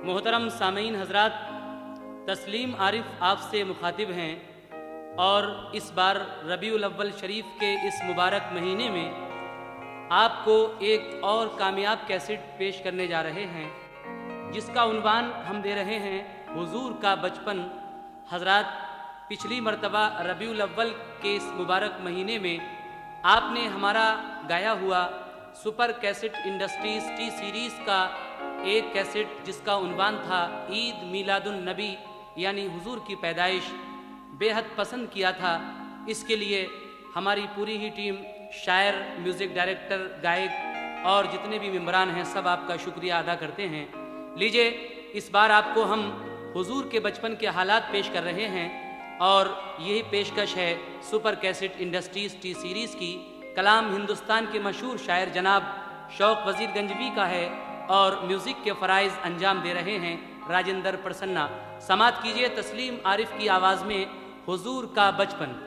मोहतरम सामीन हजरात, तस्लीम आरिफ आपसे मुखातिब हैं और इस बार रबीउल अव्वल शरीफ के इस मुबारक महीने में आपको एक और कामयाब कैसेट पेश करने जा रहे हैं, जिसका उन्वान हम दे रहे हैं हुजूर का बचपन। हजरात, पिछली मर्तबा रबीउल अव्वल के इस मुबारक महीने में आपने हमारा गाया हुआ super cassette industries T series का एक कैसेट जिसका उन्वान था ईद मीलादुन नबी यानी हुजूर की पैदाइश, बेहद पसंद किया था। इसके लिए हमारी पूरी ही टीम, शायर, म्यूज़िक डायरेक्टर, गायक और जितने भी मेम्बरान हैं, सब आपका शुक्रिया अदा करते हैं। लीजिए, इस बार आपको हम हुजूर के बचपन के हालात पेश कर रहे हैं और यही पेशकश है super cassette industries T series की। कलाम हिंदुस्तान के मशहूर शायर जनाब शौक वजीर गंजवी का है और म्यूज़िक के फ़राइज़ अंजाम दे रहे हैं राजेंद्र प्रसन्ना। समात कीजिए तस्लीम आरिफ की आवाज़ में हुजूर का बचपन।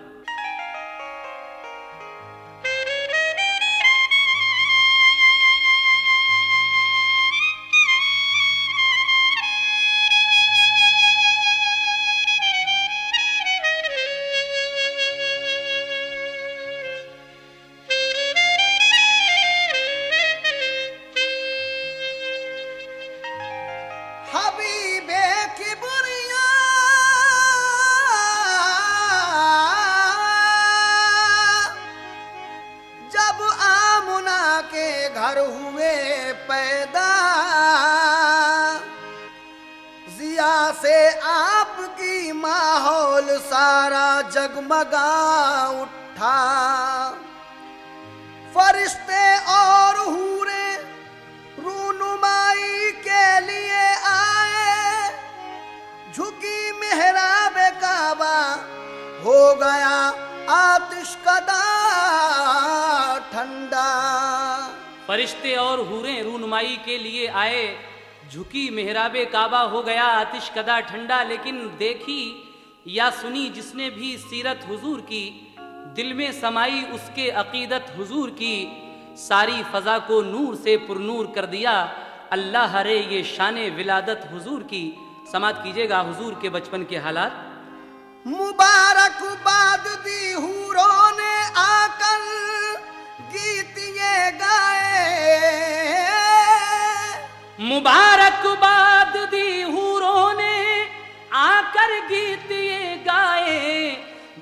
घर हुए पैदा, जिया से आपकी माहौल सारा जगमगा उठा। फरिश्ते और हूरे रूनुमाई के लिए आए, झुकी मेहराब काबा हो गया आतिशकदा ठंडा। फरिश्ते और हूरें रूनुमाई के लिए आए, झुकी मेहराबे काबा हो गया आतिश कदा ठंडा। लेकिन देखी या सुनी जिसने भी सीरत हुजूर की, दिल में समाई उसके अकीदत हुजूर की, सारी फजा को नूर से पुरनूर कर दिया। अल्लाह हरे ये शाने विलादत हुजूर की। समात कीजिएगा हुजूर के बचपन के हालात। मुबारकबाद दी हूरों ने आकर गीत ये गाए, मुबारकबाद दी हूरों ने आकर गीत ये गाए।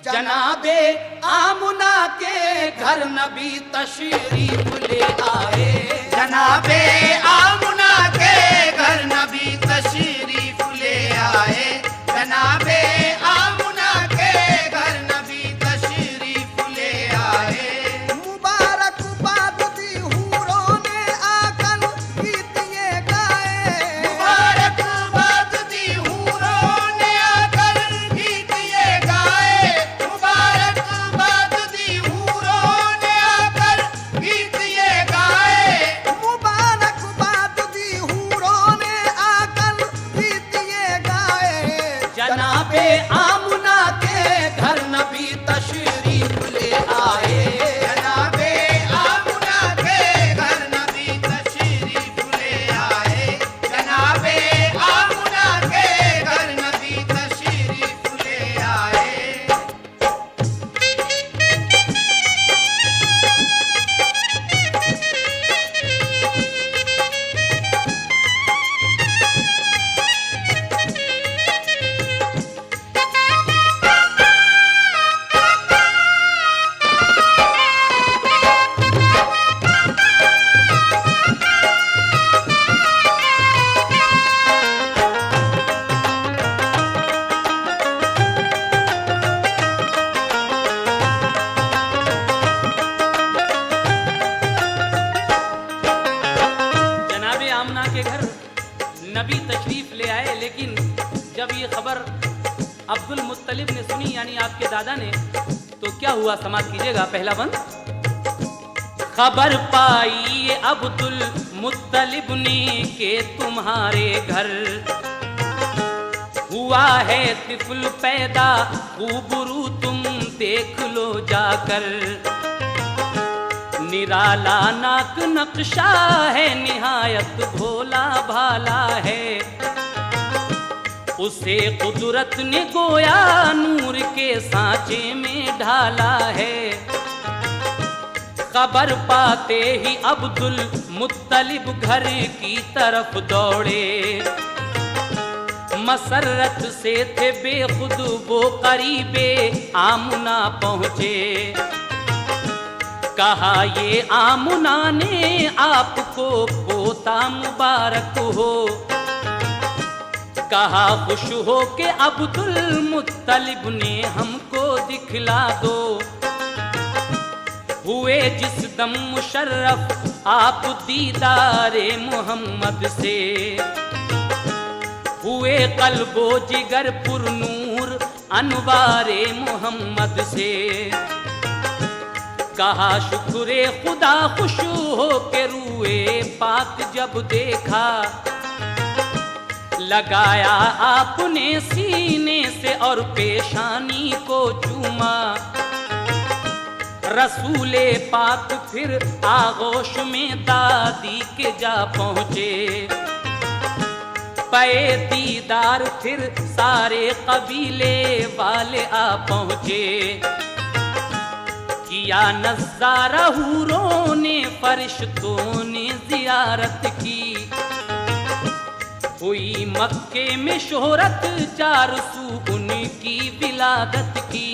जनाबे आमुना के घर नबी तशरीफ ले आए, जनाबे आमुना के घर नबी तशरीफ ले आए, जनाबे आमुना के घर नबी तशरीफ ले आए। मुबारकबाद दी हूरों ने आकर गीत ये गाए, मुबारकबाद दी हूरों ने आकर गीत ये गाए, मुबारकबाद दी हूरों ने आकर गीत ये गाए, मुबारकबाद दी हूरों ने आकर गीत ये गाए। जनाबे आमुना के घर नबी तशरीफ ले आए, जनाबे आमुना के घर नबी तशरीफ ले आए, जनाबे आमुना के घर नबी तशरीफ ले आए। जनाबे आमना के घर नबी तशरीफ ले आए। लेकिन जब ये खबर अब्दुल मुत्तलिब ने सुनी, यानी आपके दादा ने, तो क्या हुआ? समात कीजिएगा पहला बंद। खबर पाई अब्दुल मुत्तलिब ने के तुम्हारे घर हुआ है तिफल पैदा, खूबरू तुम देख लो जाकर। निराला नाक नक्शा है, निहायत भोला भाला है। उसे कुदरत ने गोया नूर के सांचे में ढाला है। खबर पाते ही अब्दुल मुत्तलिब घर की तरफ दौड़े। मसरत से थे बेखुद वो करीबे आमुना पहुँचे। कहा ये आमुना ने आपको पोता मुबारक हो। कहा खुश हो के अब्दुल मुत्तलिब ने हमको दिखला दो। हुए जिस दम मुशर्रफ आप दीदारे मोहम्मद से। हुए कल्बो जिगर पुरनूर अनवारे मोहम्मद से। कहा शुक्रे खुदा खुश हो के रूए पाक जब देखा। लगाया आपने सीने से और पेशानी को चूमा। रसूले पाक फिर आगोश में दादी के जा पहुँचे। पे दीदार फिर सारे कबीले वाले आ पहुँचे। किया नज़ारा हूरों ने फरिश्तों ने जियारत की। हुई मक्के में शोहरत 400 उनकी विलादत की।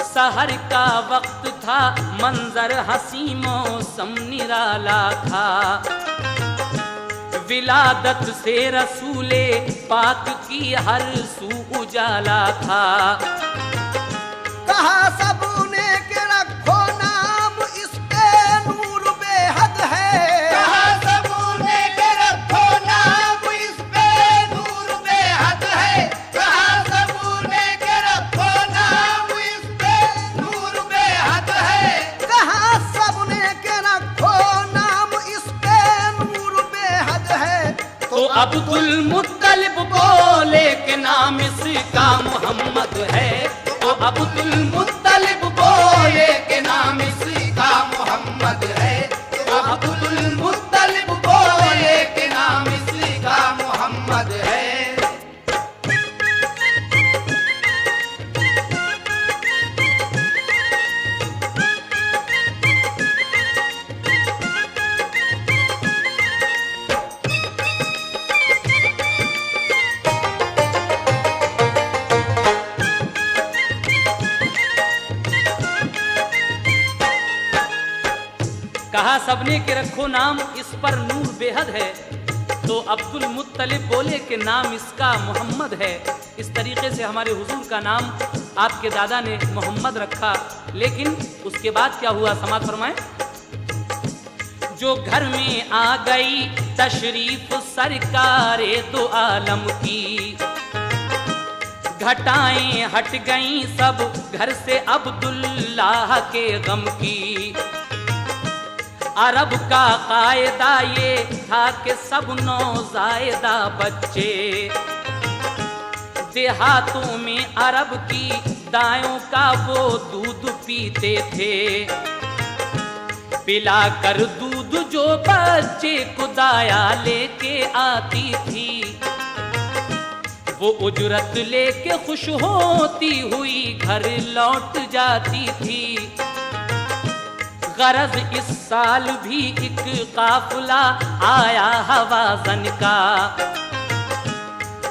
सहर का वक्त था मंजर हसी मौसम निराला था। विलादत से रसूले पाक की हर सू उजाला था। कहा सबने के रखो नाम इस पे नूर बेहद है। कहा सबने के रखो नाम इस पे नूर बेहद है। कहा सबने के रखो नाम इस पे नूर बेहद है। कहा सबने के रखो नाम इस पे नूर बेहद है। तो अब्दुल मुत्तलिब बोले के नाम इसका मोहम्मद है। तो अब्दुल मुत्तलिब बोले के नाम इसका मोहम्मद है। तो अब्दुल मुत्तलिब बोले के नाम इसका मोहम्मद है। कहा सबने के रखो नाम इस पर नूर बेहद है। तो अब्दुल मुत्तलिब बोले कि नाम इसका मोहम्मद है। इस तरीके से हमारे हुजूर का नाम आपके दादा ने मोहम्मद रखा। लेकिन उसके बाद क्या हुआ, समाअत फरमाएं। जो घर में आ गई तशरीफ सरकारे दो आलम की। घटाएं हट गईं सब घर से अब्दुल्लाह के गम की। अरब का कायदा ये था कि सब नौज़ायदा बच्चे देहातों में अरब की दायों का वो दूध पीते थे। पिला कर दूध जो बच्चे को दाया लेके आती थी। वो उजरत लेके खुश होती हुई घर लौट जाती थी। गरज इस साल भी एक काफिला आया हवाज़न का।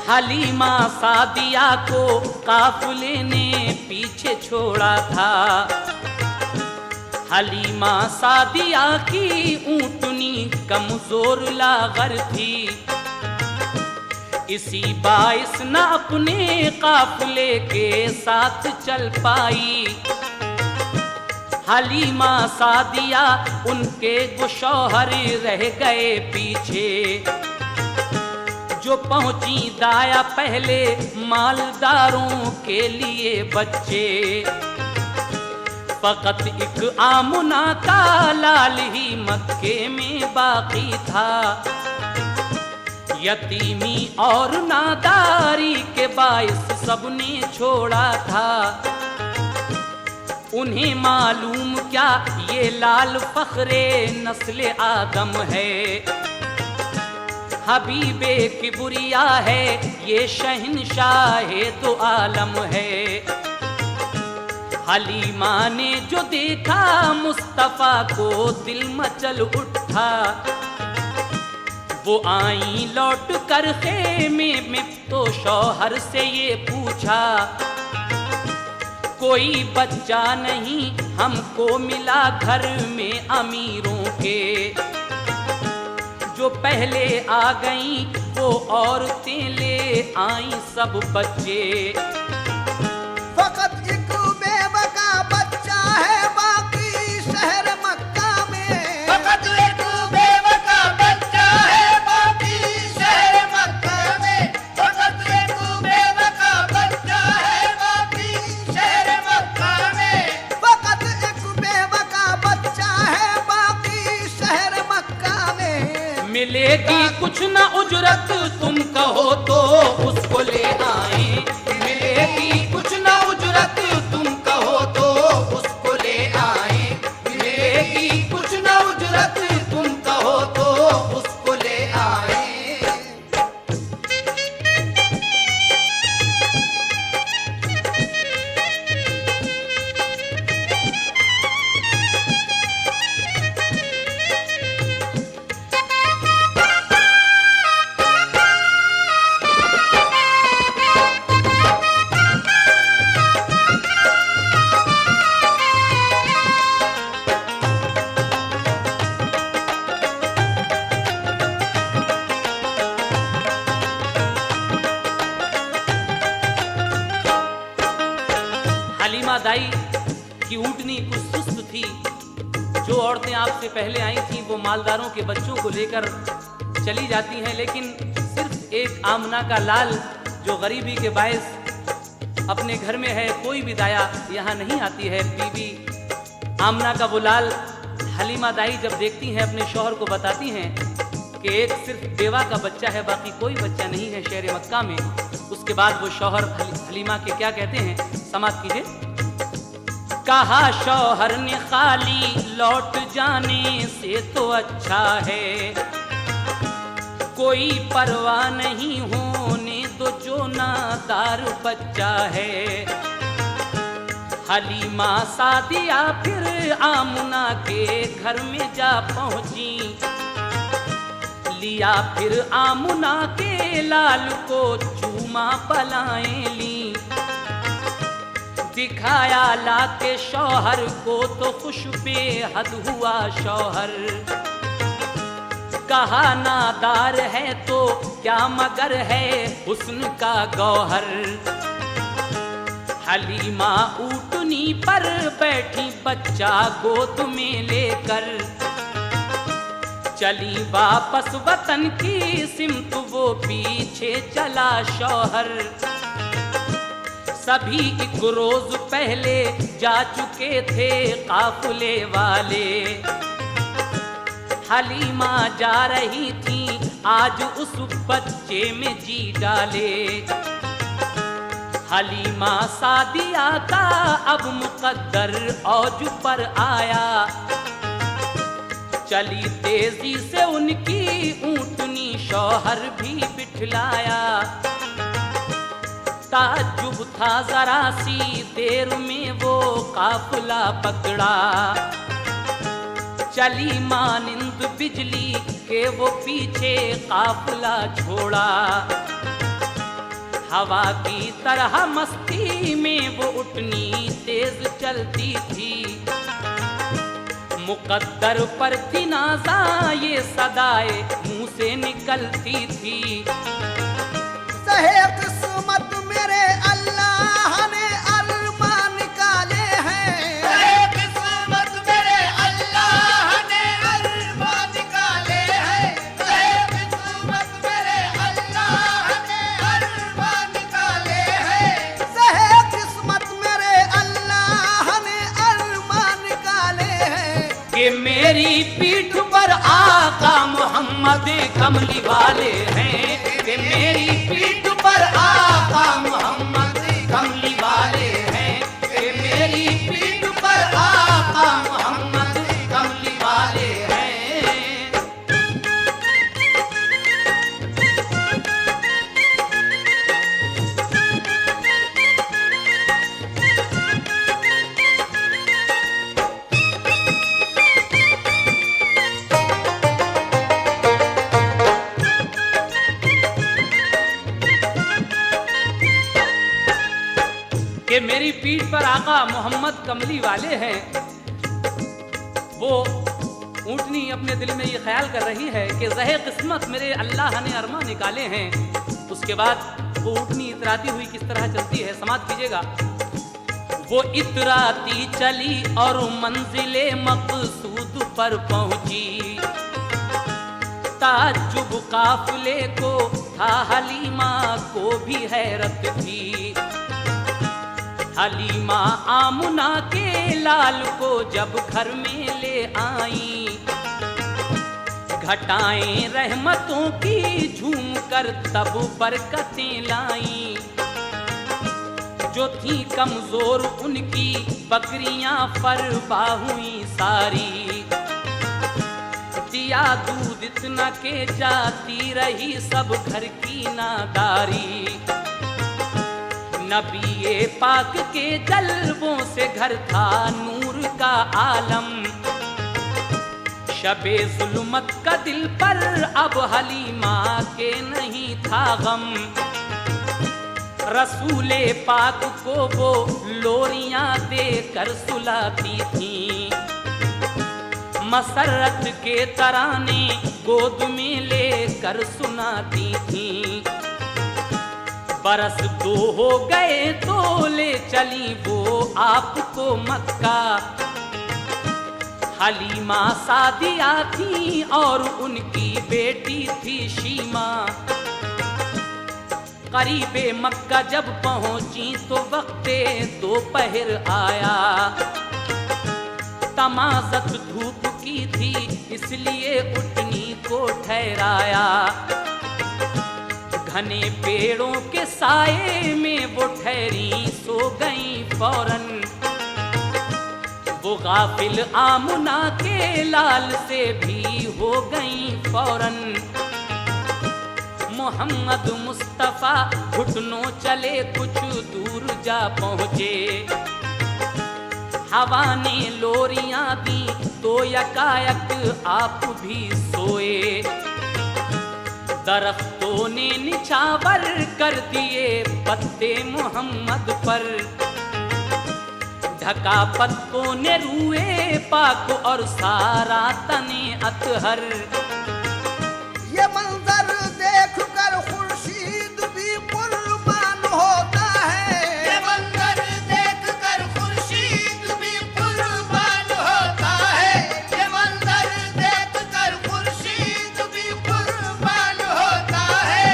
हलीमा सादिया को काफिले ने पीछे छोड़ा था। हलीमा सादिया की ऊँटनी कमजोर लागर थी। इसी बाइस न अपने काफिले के साथ चल पाई। हलीमा सादिया उनके गुशौहर रह गए पीछे। जो पहुंची दाया पहले मालदारों के लिए बच्चे। फकत एक आमुना का लाल ही मक्के में बाकी था। यतीमी और नादारी के बाइस सबने छोड़ा था। उन्हें मालूम क्या ये लाल फखरे नस्ले आदम है। हबीबे किबरिया है ये शहंशाह तो आलम है। हलीमा ने जो देखा मुस्तफा को दिल मचल उठा, वो आई लौट कर खेमे में तो शौहर से ये पूछा, कोई बच्चा नहीं हमको मिला घर में अमीरों के, जो पहले आ गई वो औरतें ले आई सब बच्चे। फकत एक बेवका बच्चा है बाकी शहर मक्का में, फकत एक बेवका बच्चा है बाकी शहर मक्का में, फकत एक बेवका बच्चा है बाकी शहर मक्का में, फकत एक बेवका बच्चा है बाकी शहर मक्का में। मिलेगी कुछ न उजरत तुम कहो तो उसको ले आए, मिलेगी कुछ न उजरत तुम कहो तो उसको ले आए, मिलेगी कुछ न उजरत तुम कहो तो उसको ले आए। हलीमा दाई की ऊँटनी कुछ सुस्त थी। जो औरतें आपसे पहले आई थीं वो मालदारों के बच्चों को लेकर चली जाती हैं, लेकिन सिर्फ एक आमना का लाल जो गरीबी के बायस अपने घर में है, कोई भी दाया यहाँ नहीं आती है। बीबी आमना का वो लाल हलीमा दाई जब देखती हैं अपने शौहर को बताती हैं कि एक सिर्फ बेवा का बच्चा है, बाकी कोई बच्चा नहीं है शहर मक्का में। उसके बाद वो शौहर हलीमा के क्या कहते हैं, समाप्त कीजिए। कहा शौहर ने खाली लौट जाने से तो अच्छा है, कोई परवाह नहीं होने दो जो नादार बच्चा है। हलीमा सादिया फिर आमुना के घर में जा पहुंची, लिया फिर आमुना के लाल को चूमा पलाएं ली, दिखाया लाके शौहर को तो खुश बेहद हुआ शौहर। कहा नादार है तो क्या मगर है हुस्न का गौहर। हलीमा ऊँटनी पर बैठी बच्चा गोद में लेकर, चली वापस वतन की सिमत वो पीछे चला शौहर। सभी एक रोज पहले जा चुके थे काफिले वाले, हलीमा जा रही थी आज उस बच्चे में जी डाले। हलीमा सादिया का अब मुकद्दर औज पर आया, चली तेजी से उनकी ऊँटनी शौहर भी बिठलाया। ताज्जुब था जरा सी देर में वो काफिला पकड़ा, चली मानिंद बिजली के वो पीछे काफिला छोड़ा। हवा की तरह मस्ती में वो उठनी तेज चलती थी, मुकद्दर पर थी नाज़ा ये सदाए मुंह से निकलती थी। सहे किस्मत मेरे अल्लाह ने अरमान निकाले हैं, सहे किस्मत मेरे अल्लाह ने अरमान निकाले हैं, सहे किस्मत मेरे अल्लाह ने अरमान निकाले हैं, सहे किस्मत मेरे अल्लाह ने अरमान निकाले हैं। कि मेरी पीठ पर आका मोहम्मद कमली वाले हैं, कि मेरी पीठ पर आका मोहम्मद कमली वाले हैं, कि मेरी पीठ पर आका मोहम्मद कमली वाले हैं। आका मोहम्मद कमली वाले हैं। वो ऊँटनी अपने दिल में ये ख्याल कर रही है कि ज़हे किस्मत मेरे अल्लाह ने अरमा निकाले हैं। उसके बाद वो ऊँटनी इतराती हुई किस तरह चलती है, समाप्त कीजिएगा। वो इतराती चली और मंजिले मकसूद पर पहुंची, ताज्जुब काफिले को था, हलीमा को भी हैरत थी। हलीमा आमुना के लाल को जब घर में ले आई, घटाएं रहमतों की झूम कर तब बरकतें लाई। जो थी कमजोर उनकी बकरियां फरबा हुई सारी, दिया दूध इतना के जाती रही सब घर की नादारी। नबी पाक के जलवों से घर था नूर का आलम, शबे जुल्मत का दिल पर अब हलीमा के नहीं था गम। रसूले पाक को वो लोरियां देकर सुलाती थी, मसरत के तराने गोद में लेकर सुनाती थी। बरस 2 हो गए तो ले चली वो आपको मक्का, हलीमा सादिया थी और उनकी बेटी थी शीमा। करीबे मक्का जब पहुंची तो वक्ते दोपहर आया, तमाज़त धूप की थी इसलिए ऊँटनी को ठहराया। घने पेड़ों के साए में वो ठहरी सो गई फौरन, वो गाफिल आमुना के लाल से भी हो गई फौरन। मोहम्मद मुस्तफा घुटनों चले कुछ दूर जा पहुँचे, हवा ने लोरियां दी तो यकायक आप भी सोए। दरख्तों ने निछावर कर दिए पत्ते मोहम्मद पर, ढका पत्तों ने रूए पाक और सारा तने अतहर। ये मंजर देख कर खुर्शीद भी कुर्बान होता है, ये मंजर देख कर खुर्शीद भी कुर्बान होता है, ये मंजर देख कर खुर्शीद भी कुर्बान होता है।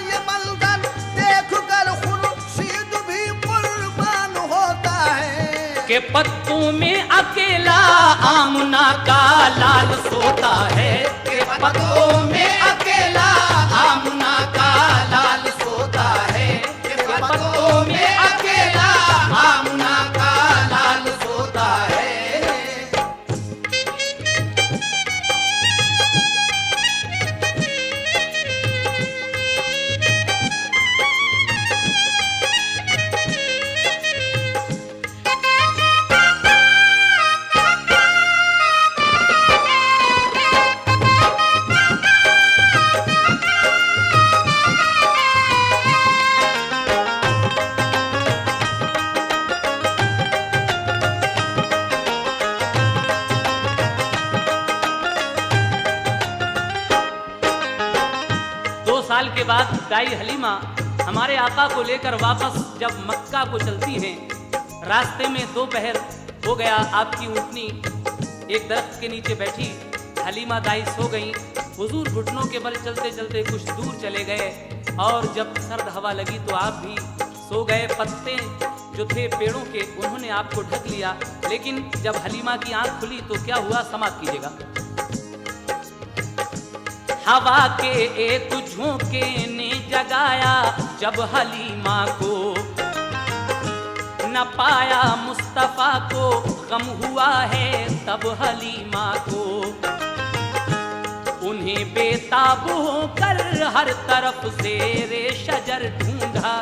ये मंजर देख कर खुर्शीद भी कुर्बान होता है, के पत्तों में अकेला आमुना का लाल सोता है, के पत्तों में अकेला आमुना का लाल सोता है, के पत्तों में अकेला आमुना का लाल सोता है। साल के बाद दाई हलीमा हमारे आका को लेकर वापस जब मक्का को चलती हैं, रास्ते में दोपहर हो गया। आपकी ऊँटनी एक दरख्त के नीचे बैठी, हलीमा दाई सो गई। हुजूर घुटनों के बल चलते चलते कुछ दूर चले गए और जब सर्द हवा लगी तो आप भी सो गए। पत्ते जो थे पेड़ों के उन्होंने आपको ढक लिया, लेकिन जब हलीमा की आंख खुली तो क्या हुआ, समाप्त कीजिएगा। हवा के एक झोंके ने जगाया जब हलीमा को, न पाया मुस्तफा को गम हुआ है तब हलीमा को। उन्हें बेताब होकर हर तरफ से रे शजर ढूंढा,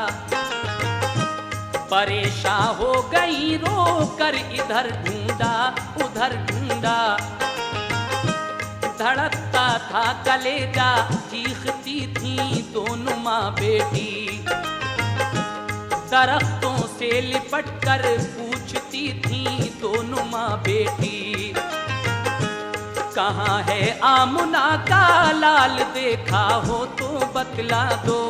परेशान हो गई रो कर इधर ढूंढा उधर ढूंढा। धड़कता था कलेजा, चीखती थी दोनों माँ बेटी। दरख्तों से लिपट कर पूछती थी दोनों माँ बेटी, कहाँ है आमुना का लाल, देखा हो तो बतला दो।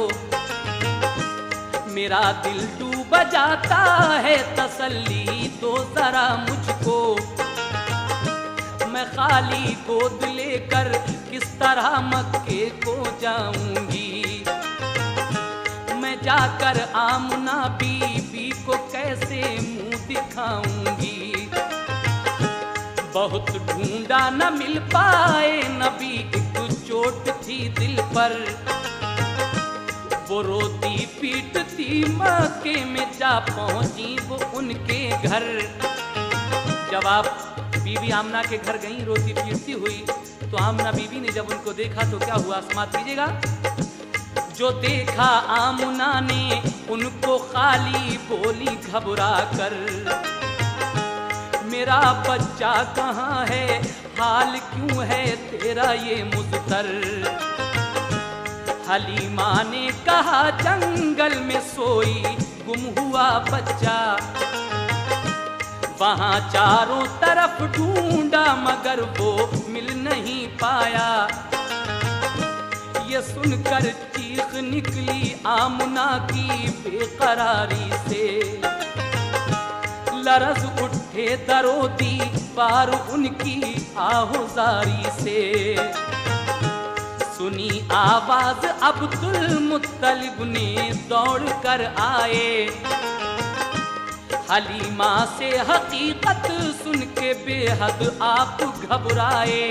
मेरा दिल डूब जाता है, तसल्ली दो जरा मुझको। मैं खाली गोद लेकर किस तरह मक्के को जाऊंगी, मैं जाकर आमना बीबी को कैसे मुंह दिखाऊंगी। बहुत ढूंढा न मिल पाए नबी, एक चोट थी दिल पर, वो रोती पीटती मक्के में जा पहुंची वो उनके घर। जब आप बीबी आमना के घर गई रोती पीटती हुई, तो आमना बीबी ने जब उनको देखा तो क्या हुआ, समाप्त कीजिएगा। जो देखा आमना ने उनको खाली बोली घबरा कर, मेरा बच्चा कहाँ है, हाल क्यों है तेरा ये मुज़तर। हलीमा ने कहा जंगल में सोई गुम हुआ बच्चा, वहां चारों तरफ ढूंढा मगर वो मिल नहीं पाया। ये सुनकर चीख निकली आमना की बेकरारी से, लरज़ उठे दरो दीवार उनकी आहोजारी से। सुनी आवाज अब्दुल मुत्तलिब ने दौड़ कर आए, हलीमा से हकीकत सुन के बेहद आप घबराए।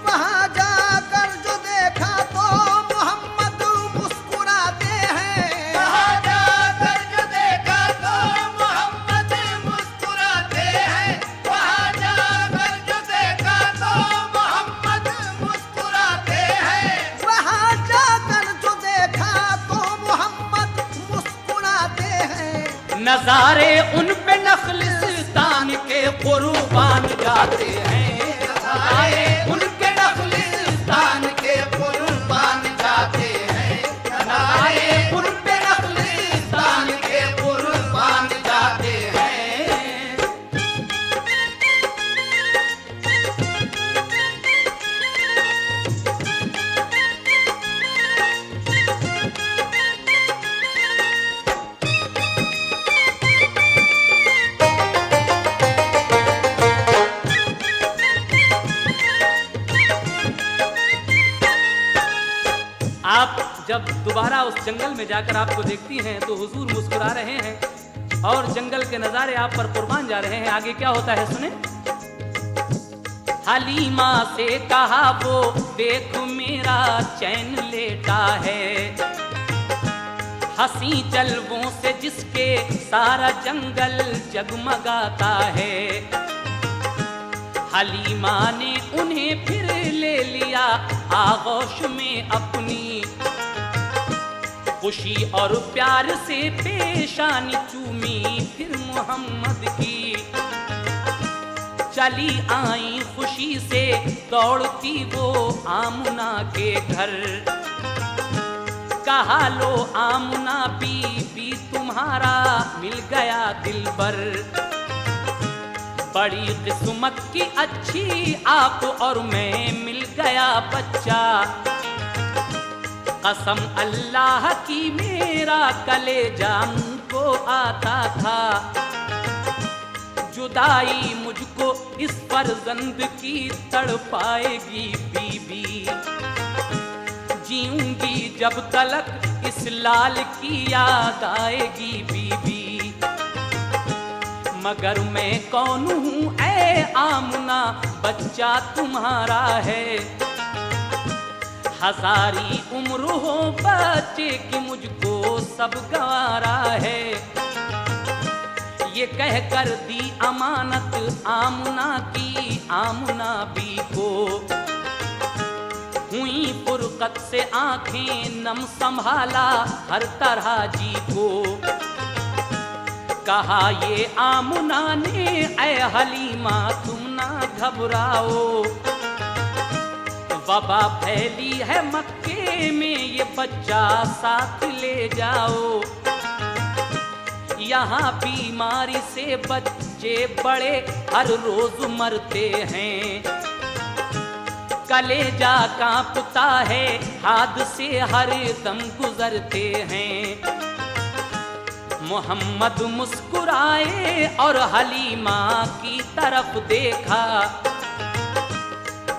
वहाँ जाकर जो देखा तो मोहम्मद मुस्कुराते हैं, वहाँ जाकर जो देखा तो मोहम्मद मुस्कुराते हैं, वहाँ जाकर जो देखा तो मोहम्मद मुस्कुराते हैं, वहाँ जाकर जो देखा तो मोहम्मद मुस्कुराते हैं। नजारे उन पे नखलिस्तान के कुर्बान जाते हैं, नजारे उनके नखलिस्तान के कुर्बान जाते हैं, नजारे उन पे नखलिस्तान के कुर्बान जाते हैं। आप जब दोबारा उस जंगल में जाकर आपको देखती हैं तो हुजूर मुस्कुरा रहे हैं और जंगल के नजारे आप पर कुर्बान जा रहे हैं। आगे क्या होता है सुने। हलीमा से कहा वो देख मेरा चैन लेटा है, हंसी जलवों से जिसके सारा जंगल जगमगाता है। हलीमा ने उन्हें फिर ले लिया आगोश में अपनी, खुशी और प्यार से पेशानी चूमी फिर मोहम्मद की। चली आई खुशी से दौड़ती वो आमना के घर, कहा लो आमना बीबी तुम्हारा मिल गया दिलबर। बड़ी किस्मत की अच्छी आप और मैं मिल गया बच्चा, कसम अल्लाह की मेरा कलेजा मुझको आता था। जुदाई मुझको इस फर्जंद की तड़पाएगी बीबी, जीऊंगी जब तलक इस लाल की याद आएगी बीबी। मगर मैं कौन हूँ ऐ आमना, बच्चा तुम्हारा है। हजारी उम्र हो बच्चे की मुझको सब गवारा है। ये कह कर दी अमानत आमना की आमना बी को, हुई फुरकत से आंखें नम संभाला हर तरह जी को। कहा ये आमना ने ऐ हलीमा तुम ना घबराओ, वबा फैली है मक्के में ये बच्चा साथ ले जाओ। यहाँ बीमारी से बच्चे बड़े हर रोज मरते हैं। कलेजा कांपता है, हादसे हर दम गुजरते हैं। मोहम्मद मुस्कुराए और हलीमा की तरफ देखा।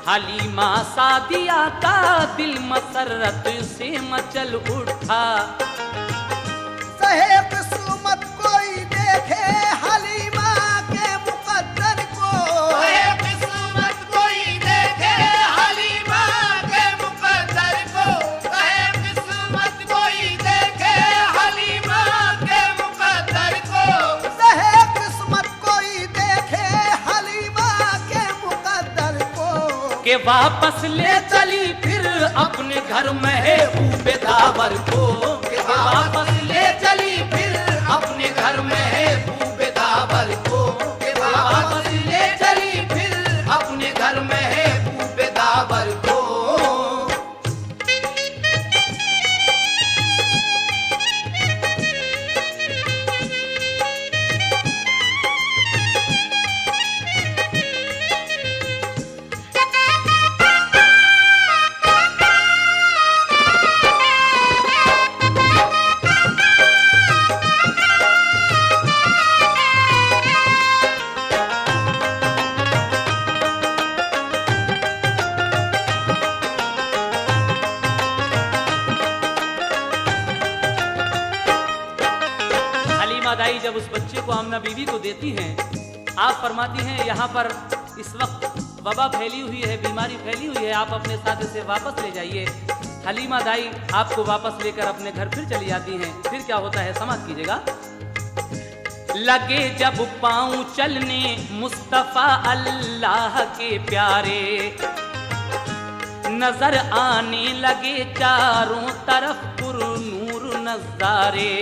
हलीमा सादिया का दिल मसरत से मचल उठा। सहे किस्मत कोई देखे हलीमा के मुकद्दर को। सहे किस्मत कोई देखे हलीमा के मुकद्दर को। सहे किस्मत कोई देखे हलीमा के मुकद्दर को। सहे किस्मत कोई देखे हलीमा के मुकद्दर को। के वापस ले चली फिर अपने घर महबूबे दावर को। के वापस ले चली फिर अपने घर महबूबे दावर को। के वापस ले चली फिर अपने घर महबूबे दावर को। दाई जब उस बच्चे को आमना बीवी को देती हैं, आप फरमाती हैं यहाँ पर इस वक्त वबा फैली हुई है, बीमारी फैली हुई है, आप अपने साथ इसे वापस ले जाइए। हलीमा दाई आपको वापस लेकर अपने घर फिर चली जाती हैं। फिर क्या होता है समाप्त कीजिएगा। लगे जब पाँव चलने मुस्तफा अल्लाह के प्यारे, नजर आने लगे चारों तरफ पुरनूर नजारे।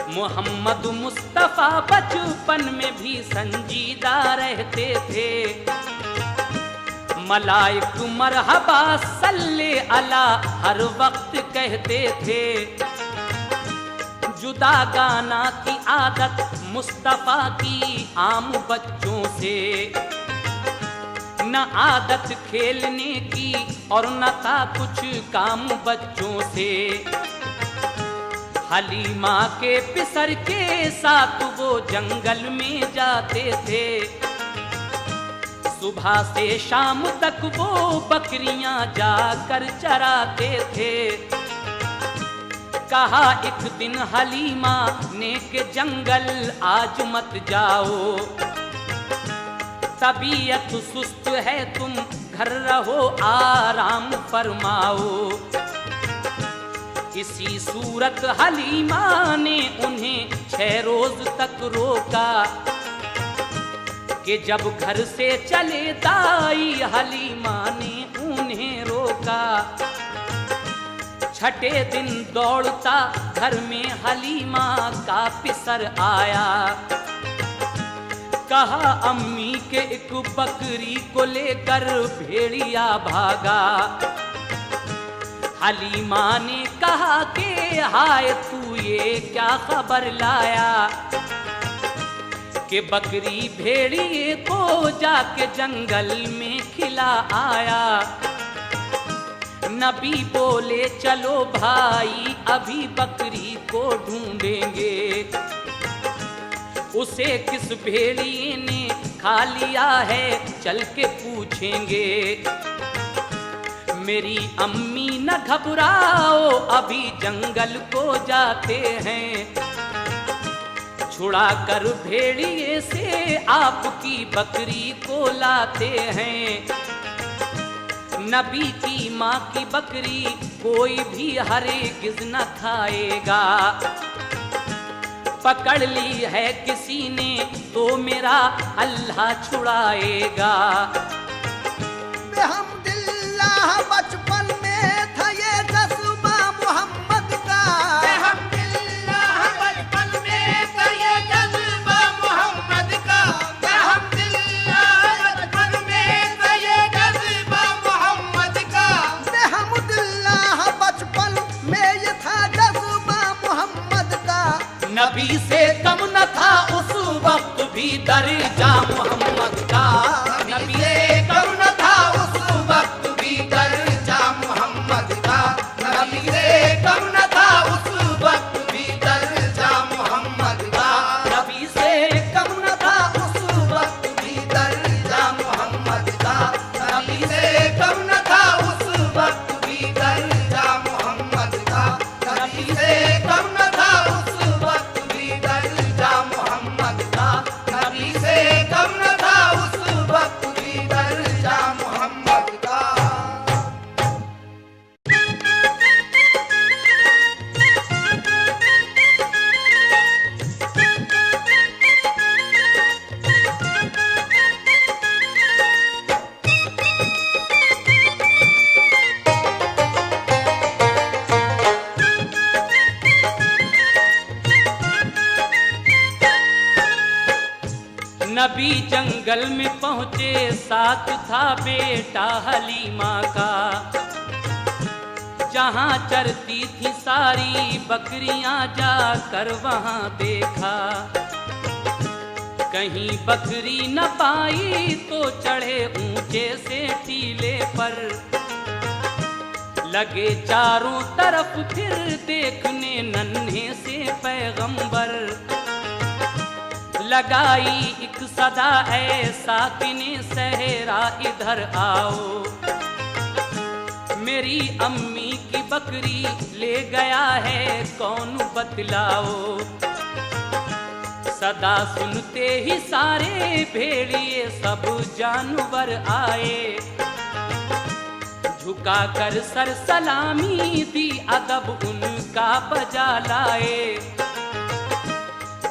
मोहम्मद मुस्तफा बचपन में भी संजीदा रहते थे। मलाइक मरहबा सल्ले अला हर वक्त कहते थे। जुदा गाना की आदत मुस्तफा की आम बच्चों से, न आदत खेलने की और न था कुछ काम बच्चों से। हलीमा के पिसर के साथ वो जंगल में जाते थे। सुबह से शाम तक वो बकरियां जाकर चराते थे। कहा एक दिन हलीमा ने के जंगल आज मत जाओ, तबीयत सुस्त है तुम घर रहो आराम फरमाओ। इसी सूरत हलीमा ने उन्हें 6 रोज तक रोका कि जब घर से चले दाई हलीमा ने उन्हें रोका। छठे दिन दौड़ता घर में हलीमा का पिसर आया। कहा अम्मी के एक बकरी को लेकर भेड़िया भागा। हलीमा ने कहा कि हाय तू ये क्या खबर लाया कि बकरी भेड़िए को जाके जंगल में खिला आया। नबी बोले चलो भाई अभी बकरी को ढूंढेंगे, उसे किस भेड़िए ने खा लिया है चल के पूछेंगे। मेरी अम्मी न घबराओ अभी जंगल को जाते हैं, छुड़ा कर भेड़िए से आपकी बकरी को लाते हैं। नबी की माँ की बकरी कोई भी हरगिज़ न खाएगा। पकड़ ली है किसी ने तो मेरा अल्लाह छुड़ाएगा। बेहम्दुलिल्लाह बचपन में था ये जज्बा मोहम्मद का। बेहम्दुलिल्लाह बचपन में था ये जज्बा मोहम्मद का। बेहम्दुलिल्लाह बचपन में था ये जज्बा मोहम्मद का। बेहम्दुलिल्लाह बचपन में ये था जज्बा मोहम्मद का। नबी से कम न था उस वक्त भी दर्जा मोहम्मद का, नबी से कम न था उस वक्त भी दर्जा मोहम्मद का, नबी से कम न था उस वक्त भी दर्जा मोहम्मद का, नबी से कम न था उस वक्त भी दर्जा मोहम्मद का, नबी से कम न था उस वक्त भी दर्जा मोहम्मद का, नबी से कम न था उस वक्त भी दर्जा मोहम्मद का, नबी से कम न था उस वक्त भी दर्जा मोहम्मद का। नबी जंगल में पहुंचे, साथ था बेटा हलीमा का, जहां चरती थी सारी बकरियां जाकर वहां देखा, कहीं बकरी न पाई तो चढ़े ऊंचे से टीले पर, लगे चारों तरफ फिर देखने नन्हे से पैगंबर, लगाई एक सदा ऐसा किने सहरा इधर आओ, मेरी अम्मी की बकरी ले गया है कौन बतलाओ। सदा सुनते ही सारे भेड़िए सब जानवर आए, झुका कर सर सलामी दी अदब उनका बजा लाए,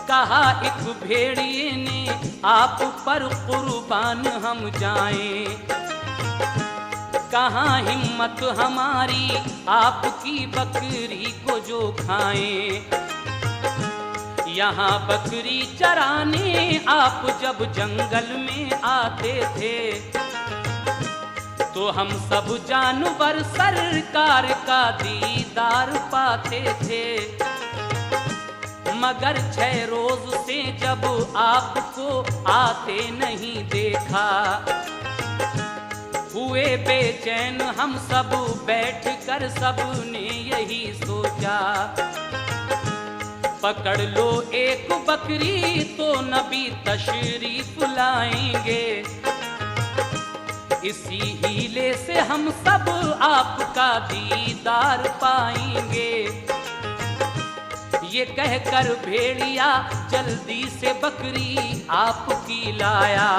कहा एक भेड़िए ने आप पर कुर्बान हम जाएं, कहाँ हिम्मत हमारी आपकी बकरी को जो खाएं, यहाँ बकरी चराने आप जब जंगल में आते थे, तो हम सब जानवर सरकार का दीदार पाते थे, मगर 6 रोज से जब आपको आते नहीं देखा, हुए बेचैन हम सब बैठ कर सबने यही सोचा, पकड़ लो एक बकरी तो नबी तशरीफ लाएंगे, इसी हीले से हम सब आपका दीदार पाएंगे। ये कहकर भेड़िया जल्दी से बकरी आपकी लाया,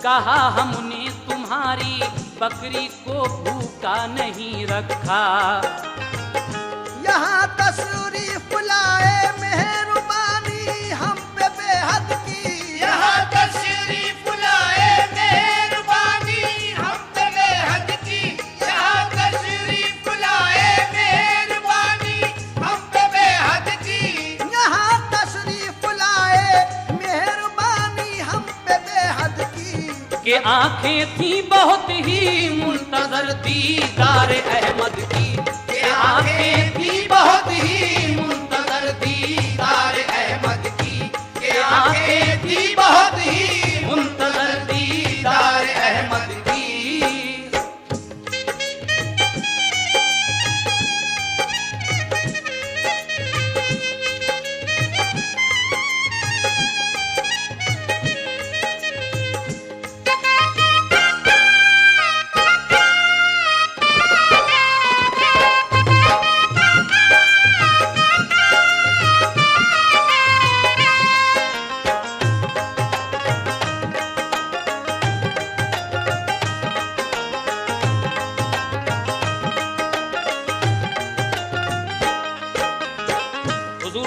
कहा हमने तुम्हारी बकरी को भूखा नहीं रखा, यहाँ तशरीफ लाए मेहरबानी हम पे बेहद की, यहाँ तशरीफ लाए मेहरबानी हम पे बेहद की, यहाँ तशरीफ लाए मेहरबानी हम पे बेहद की, यहाँ तशरीफ लाए मेहरबानी हम पे बेहद की, कि आंखें थी बहुत ही मुंतजर दीदार अहमद की, आंखें थी बहुत ही मुंतजर दीदार अहमद की, के आंखें थी बहुत ही मुंतजर दीदार अहमद की।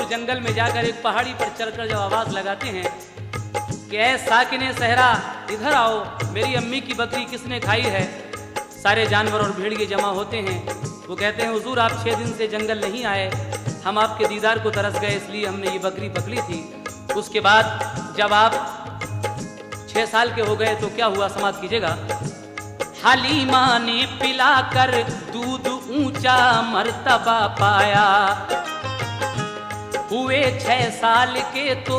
जंगल में जाकर एक पहाड़ी पर चढ़कर जब आवाज लगाते हैं कि ऐ साकिने सहरा इधर आओ, मेरी अम्मी की बकरी किसने खाई है, सारे जानवर और भेड़िए जमा होते हैं। वो कहते हैं हुजूर आप 6 दिन से जंगल नहीं आए, हम आपके दीदार को तरस गए इसलिए हमने ये बकरी पकड़ी थी। उसके बाद जब आप 6 साल के हो गए तो क्या हुआ समाप्त कीजिएगा। हलीमा ने पिलाकर दूध ऊंचा मर्तबा पाया, हुए 6 साल के तो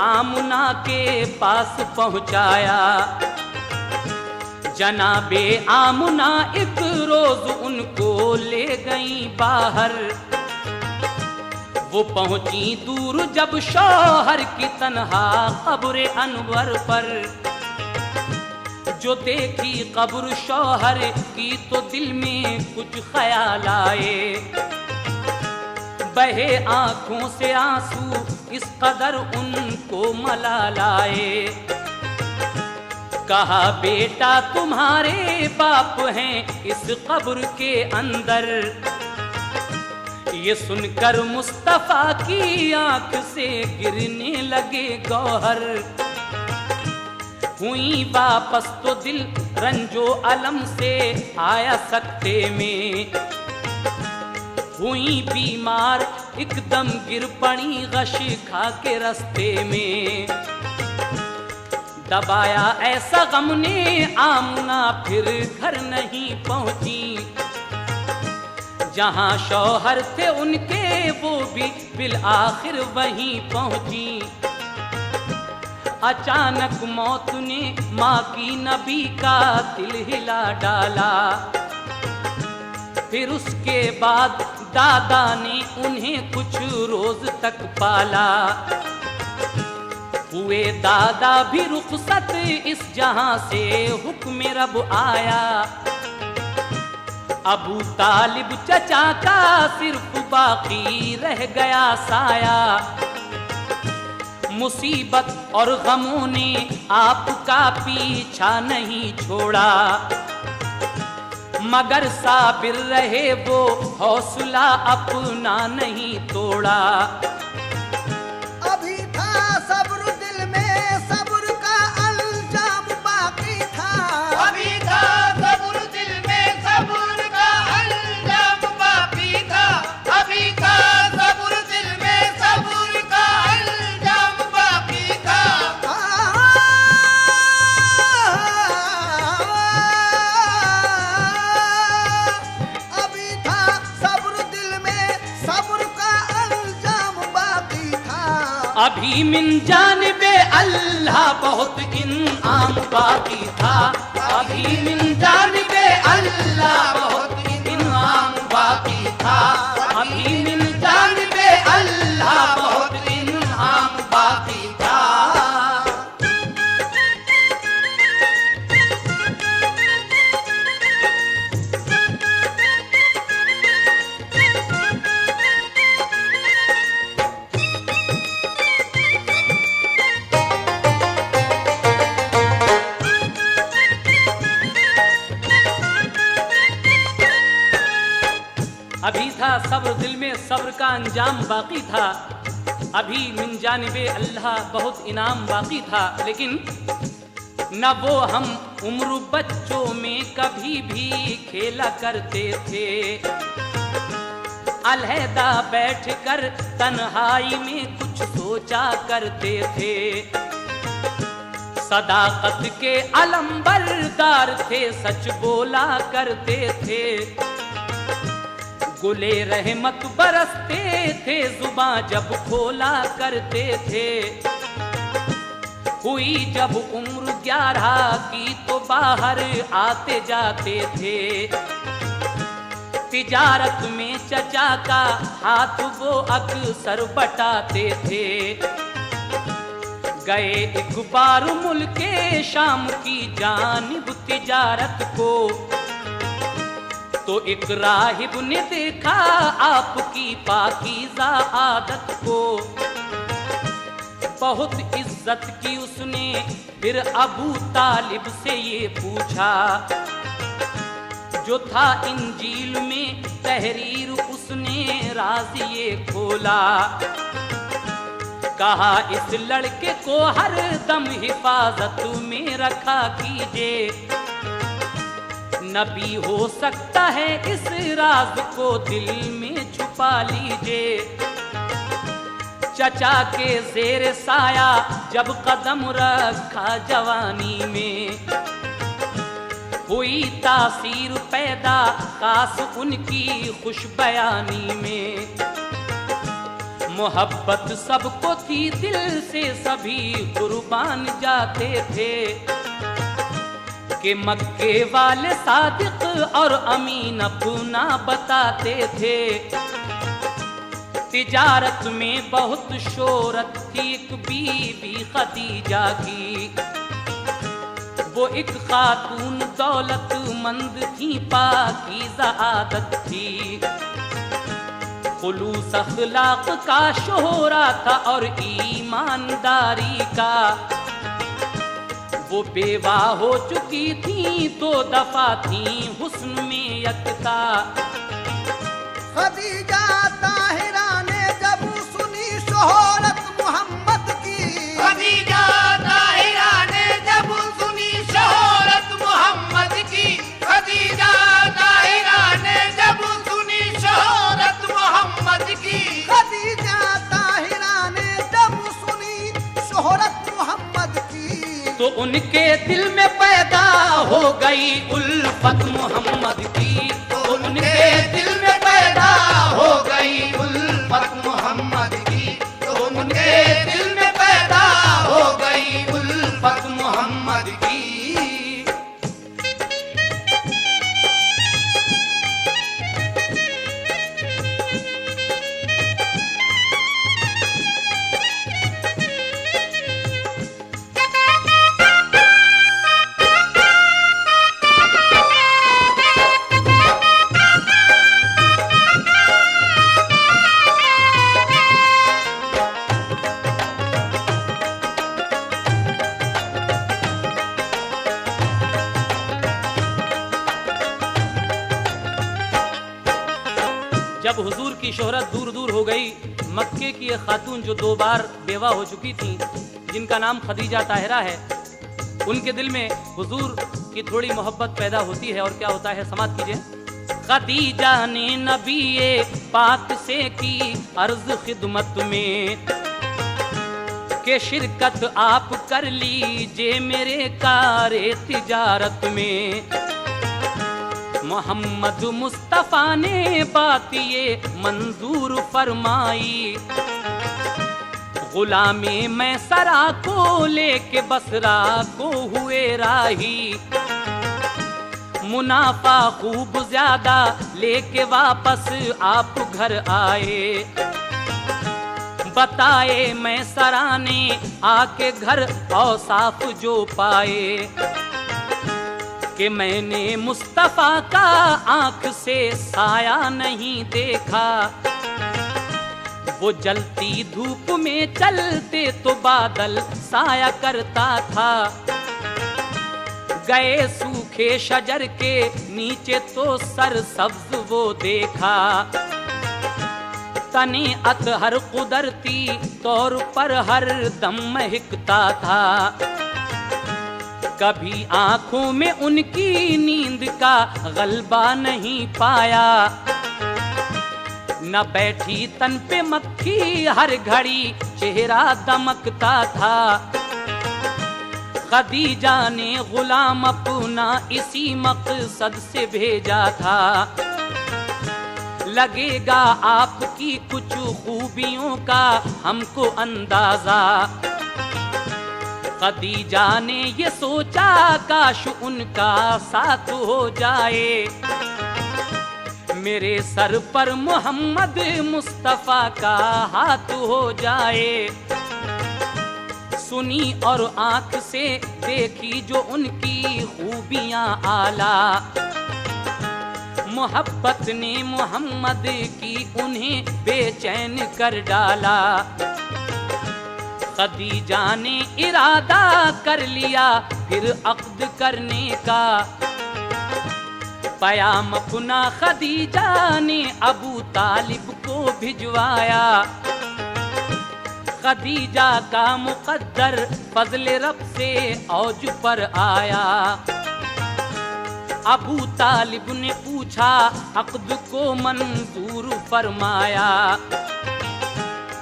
आमुना के पास पहुंचाया। जनाबे आमुना एक रोज उनको ले गई बाहर। वो पहुंची दूर जब शौहर की तन्हा कब्र अनवर पर। जो देखी कब्र शौहर की तो दिल में कुछ ख्याल आए। बहे आंखों से आंसू इस कदर उनको मलाल आए। कहा बेटा तुम्हारे बाप हैं इस कब्र के अंदर। ये सुनकर मुस्तफा की आंख से गिरने लगे गौहर। हुई वापस तो दिल रंजो अलम से आया सकते में। हुई बीमार एकदम गिर पड़ी गश खा के रास्ते में। दबाया ऐसा गम ने आमुना फिर घर नहीं पहुंची। जहां शौहर थे उनके वो भी बिल आखिर वहीं पहुंची। अचानक मौत ने माँ की नबी का दिल हिला डाला। फिर उसके बाद दादा ने उन्हें कुछ रोज तक पाला। हुए दादा भी रुखसत इस जहां से हुक्म रब आया। अबू तालिब चचा का सिर्फ बाकी रह गया साया। मुसीबत और गमों ने आपका पीछा नहीं छोड़ा। मगर साबिर रहे वो हौसला अपना नहीं तोड़ा। अभी था सब्र दिल में सब्र का अल्जाम बाकी था। अभी था सब्र दिल में सब्र का अल्जाम बाकी था। अभी था सब्र दिल में सब्र का अल्जाम बाकी था। अभी था सब्र दिल में सब्र का अल्जाम बाकी था। अभी मिन जानिबे अल्लाह बहुत इनाम बाकी था। अभी मिन जानिबे अल्लाह बहुत इनाम बाकी था। अभी मिन जानिबे अल्लाह बहुत इनाम बाकी था। अभी था सब्र दिल में सब्र का अंजाम बाकी था। अभी मिन जानिबे अल्लाह बहुत इनाम बाकी था। लेकिन न वो हम उम्र बच्चों में कभी भी खेला करते थे। अलहदा बैठकर तन्हाई में कुछ सोचा करते थे। सदाकत के अलंबरदार थे सच बोला करते थे। गुले रहमत बरसते थे जुबां जब खोला करते थे। हुई जब उम्र 11 की तो बाहर आते जाते थे। तिजारत में चचा का हाथ वो अक्सर बटाते थे। गए एक बार मुल्के शाम की जानिब तिजारत को। तो एक राहिब ने देखा आपकी पाकीज़ा आदत को। बहुत इज्जत की उसने फिर अबू तालिब से ये पूछा। जो था इंजील में तहरीर उसने राज ये खोला। कहा इस लड़के को हर दम हिफाजत में रखा कीजिए। नबी हो सकता है इस राज को दिल में छुपा लीजिए। चचा के जेर साया जब कदम रखा जवानी में। हुई तासीर पैदा खास उनकी खुश बयानी में। मोहब्बत सबको थी दिल से सभी कुर्बान जाते थे कि मक्के वाले सादिक और अमीन अपना बताते थे। तिजारत में बहुत शोहरत थी एक बीबी खदीजा की, वो एक खातून दौलतमंद थी, पाकीज़ा आदत थी। खुलूस अखलाक का शोहरा था और ईमानदारी का, वो बेवा हो चुकी थी, 2 दफा थी हुस्न में यकता। खदीजा ताहिरा ने जब सुनी शोहरत मोहम्मद की, खदीजा ताहिरा ने जब सुनी शोहरत मोहम्मद की, खदीजा ताहिरा ने जब सुनी शोहरत मोहम्मद की, खदीजा ताहिरा ने जब सुनी शोहरत मोहम्मद की, तो उनके दिल में पैदा हो गई उल्फत मोहम्मद की, तो उनके दिल में पैदा हो गई उल्फत मोहम्मद की, तो उनके दिल में पैदा हो गई उल्फत मोहम्मद की। जब हुजूर की शोहरत दूर दूर हो गई, मक्के की एक खातून जो 2 बार बेवा हो चुकी थी, जिनका नाम खदीजा ताहिरा है, उनके दिल में हुजूर की थोड़ी मोहब्बत पैदा होती है। और क्या होता है, समात कीजिए। खदीजा ने नबी पाक से की अर्ज खिदमत में के शिरकत आप कर लीजिए मेरे कारे तिजारत में। मोहम्मद मुस्तफ़ा ने बात ये मंजूर फरमाई, गुलामे मैं सरा को लेके बसरा को हुए राही। मुनाफा खूब ज्यादा लेके वापस आप घर आए, बताए मैं सरा ने आके घर औसाफ जो पाए कि मैंने मुस्तफ़ा का आंख से साया नहीं देखा। वो जलती धूप में चलते तो बादल साया करता था, गए सूखे शजर के नीचे तो सर सब्ज वो देखा। तने अतहर कुदरती तौर पर हर दम महकता था, कभी आंखों में उनकी नींद का गलबा नहीं पाया। न बैठी तन पे मक्खी, हर घड़ी चेहरा दमकता था। खदीजा ने गुलाम अपना इसी मकसद से भेजा था, लगेगा आपकी कुछ खूबियों का हमको अंदाजा। खदीजा ने ये सोचा काश उनका साथ हो जाए, मेरे सर पर मोहम्मद मुस्तफ़ा का हाथ हो जाए। सुनी और आंख से देखी जो उनकी खूबियां आला, मोहब्बत ने मोहम्मद की उन्हें बेचैन कर डाला। खदीजा ने इरादा कर लिया फिर अक्द करने का, पयाम अपना खदीजा ने अबू तालिब को भिजवाया। खदीजा का मुकद्दर फजल रब से औज पर आया। अबू तालिब ने पूछा अक्द को मंजूर फरमाया।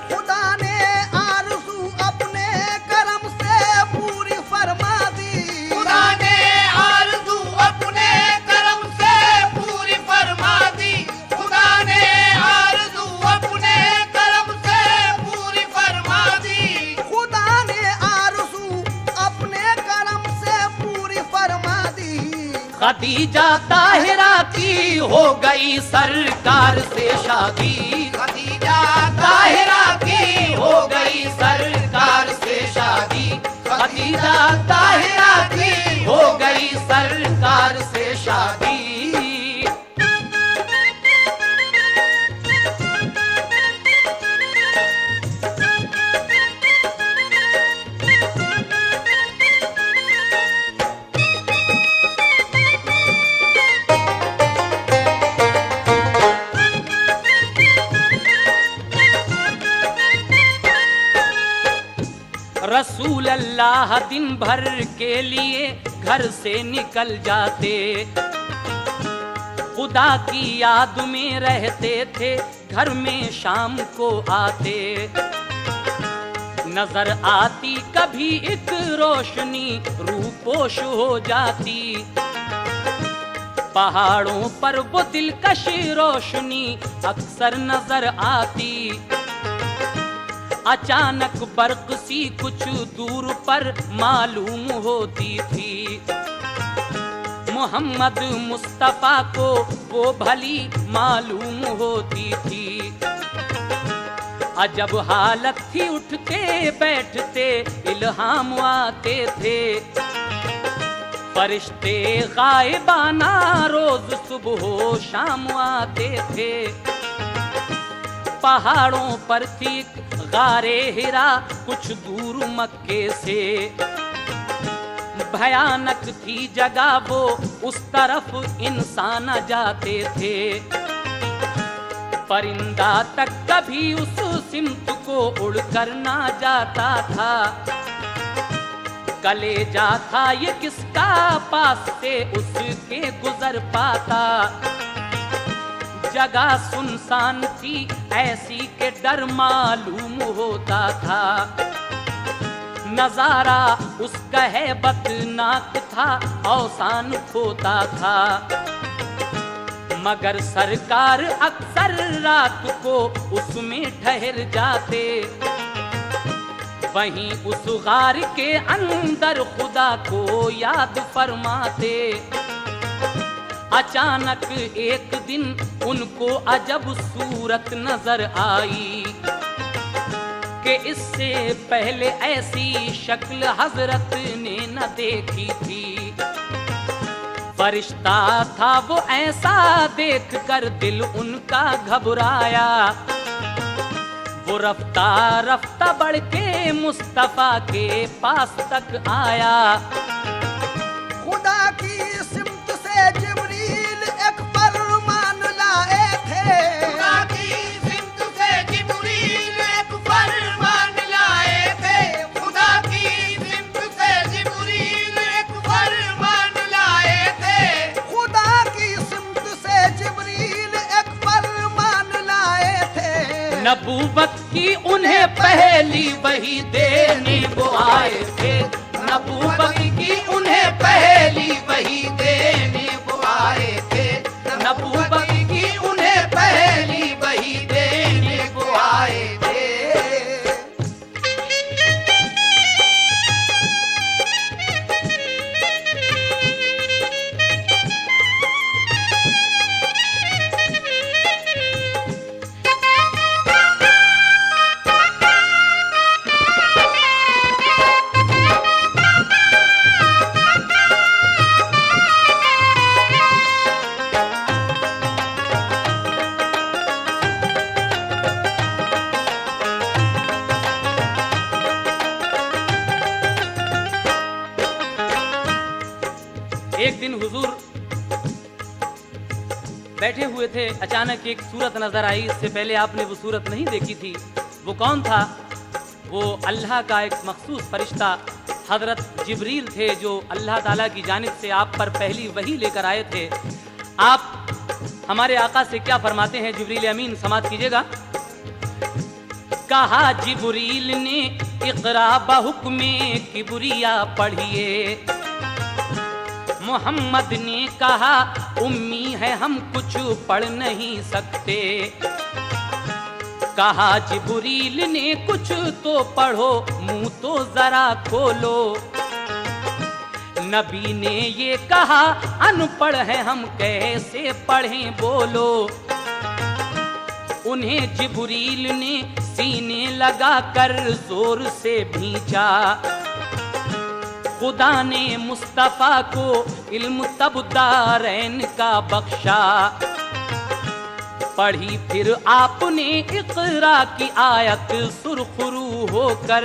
खुदा ने आरज़ू अपने करम से पूरी फरमा दी, खुदा ने आरज़ू अपने करम से पूरी फरमा दी, खुदा ने आरज़ू अपने करम से खदीजा ताहिरा की हो गई सरकार से शादी, खदीजा ताहिरा की हो गई सरकार से शादी, खदीजा ताहिरा की हो गई सरकार से शादी। रसूल अल्लाह दिन भर के लिए घर से निकल जाते, खुदा की याद में रहते थे, घर में शाम को आते। नजर आती कभी एक रोशनी रूपोश हो जाती, पहाड़ों पर वो दिलकश रोशनी अक्सर नजर आती। अचानक बर्क सी कुछ दूर पर मालूम होती थी, मोहम्मद मुस्तफा को वो भली मालूम होती थी। अजब हालत थी, उठते बैठते इल्हाम आते थे, फरिश्ते गायबाना रोज सुबह हो शाम आते थे। पहाड़ों पर थी गारे हिरा कुछ दूर मक्के से, भयानक थी जगह वो, उस तरफ इंसान जाते थे। परिंदा तक कभी उस सिमत को उड़कर ना जाता था, कलेजा था ये किसका पास से उसके गुजर पाता। जगह सुनसान थी ऐसी के डर मालूम होता था, नजारा उसका हैबतनाक था, औसान खोता था। मगर सरकार अक्सर रात को उसमें ठहर जाते, वहीं उस गार के अंदर खुदा को याद फरमाते। अचानक एक दिन उनको अजब सूरत नजर आई कि इससे पहले ऐसी शक्ल हजरत ने न देखी थी। फरिश्ता था वो, ऐसा देखकर दिल उनका घबराया। वो रफ्ता रफ्ता बढ़ के मुस्तफा के पास तक आया। खुदा की सिमत से जिब्रील एक फरमान लाए थे, खुदा की सिमत से जिब्रील एक फरमान लाए थे, खुदा की सिमत से जिब्रील एक फरमान लाए थे, खुदा की सिमत से जिब्रील एक फरमान लाए थे। नबूवत की उन्हें पहली वही देने को आए थे, नबूवत की उन्हें पहली वही देने को आए थे, नबूवत की उन्हें पहली वही देने को आए थे। एक दिन हुजूर बैठे हुए थे, अचानक एक सूरत नजर आई। इससे पहले आपने वो सूरत नहीं देखी थी। वो कौन था? वो अल्लाह का एक मखसूस फरिश्ता हजरत जिब्रील थे, जो अल्लाह ताला की जानिब से आप पर पहली वही लेकर आए थे। आप हमारे आका से क्या फरमाते हैं? जिब्रील अमीन समात कीजिएगा। कहा जिब्रील ने इक़रा बहुक्मे किबरिया पढ़िए। मोहम्मद ने कहा उम्मी है हम कुछ पढ़ नहीं सकते। कहा जिब्रील ने कुछ तो पढ़ो, मुंह तो जरा खोलो। नबी ने ये कहा, अनपढ़ है हम कैसे पढ़ें बोलो। उन्हें जिब्रील ने सीने लगा कर जोर से भींचा। खुदा ने मुस्तफा को इल्म तब दारैन का बख्शा। पढ़ी फिर आपने इक़रा की आयत सुरखरू होकर।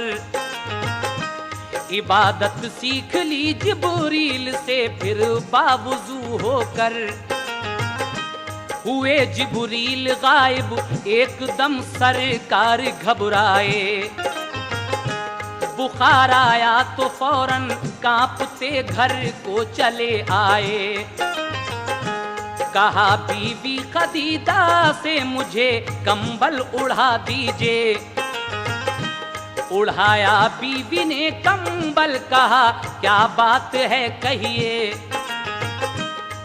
इबादत सीख ली जिब्रील से फिर बावुज़ू होकर। हुए जिब्रील गायब एकदम सरकार घबराए। बुखार आया तो फौरन कांपते घर को चले आए। कहा बीवी खदीजा से मुझे कंबल उड़ा दीजिए। उड़ाया बीवी ने कंबल, कहा क्या बात है कहिए।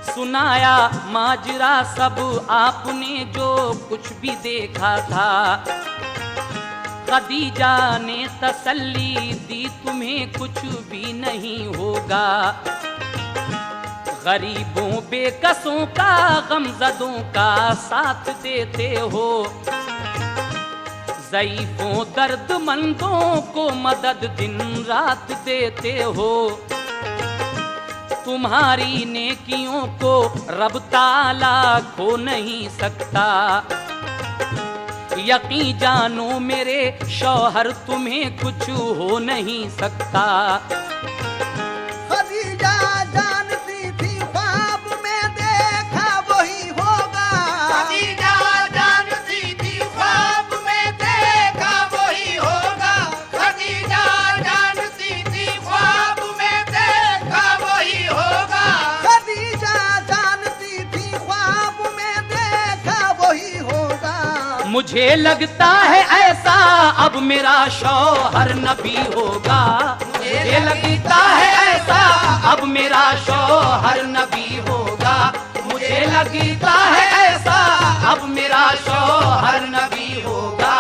सुनाया माजरा सब आपने जो कुछ भी देखा था। खदीजा ने तसल्ली दी तुम्हें कुछ भी नहीं होगा। गरीबों बेकसों का गमज़दों का साथ देते हो। ज़ईफ़ों दर्दमंदों को मदद दिन रात देते हो। तुम्हारी नेकियों को रब ताला खो नहीं सकता। यकीन जानो मेरे शौहर तुम्हें कुछ हो नहीं सकता। खदीजा जानती थी ख्वाब में देखा वही होगा। खदीजा जानती थी ख्वाब में देखा वही होगा। खदीजा जानती थी ख्वाब में देखा वही होगा। खदीजा जानती थी ख्वाब में देखा वही होगा। मुझे लगता है ऐसा अब मेरा शौहर नबी होगा। मुझे लगता है ऐसा अब मेरा शौहर नबी होगा। मुझे लगता है ऐसा अब मेरा शौहर नबी होगा।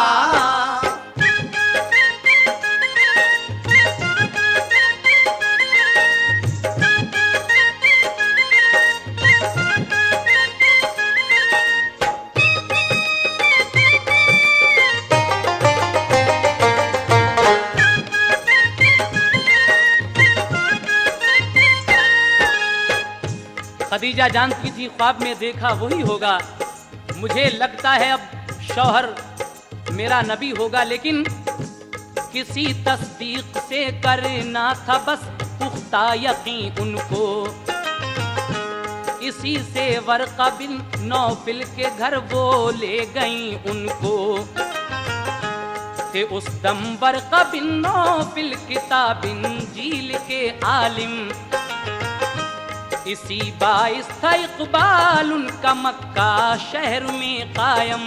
खदीजा जानती थी ख्वाब में देखा वही होगा। मुझे लगता है अब शौहर मेरा नबी होगा, लेकिन किसी तस्दीक से करना था बस पुख्ता यकीन उनको। इसी से वर्क़ा बिन नौफिल के घर वो ले गई उनको। थे उस दम वर्क़ा बिन नौफिल किताब इंजील के आलिम। इसी बाइस था इक़बाल उनका मक्का शहर में कायम।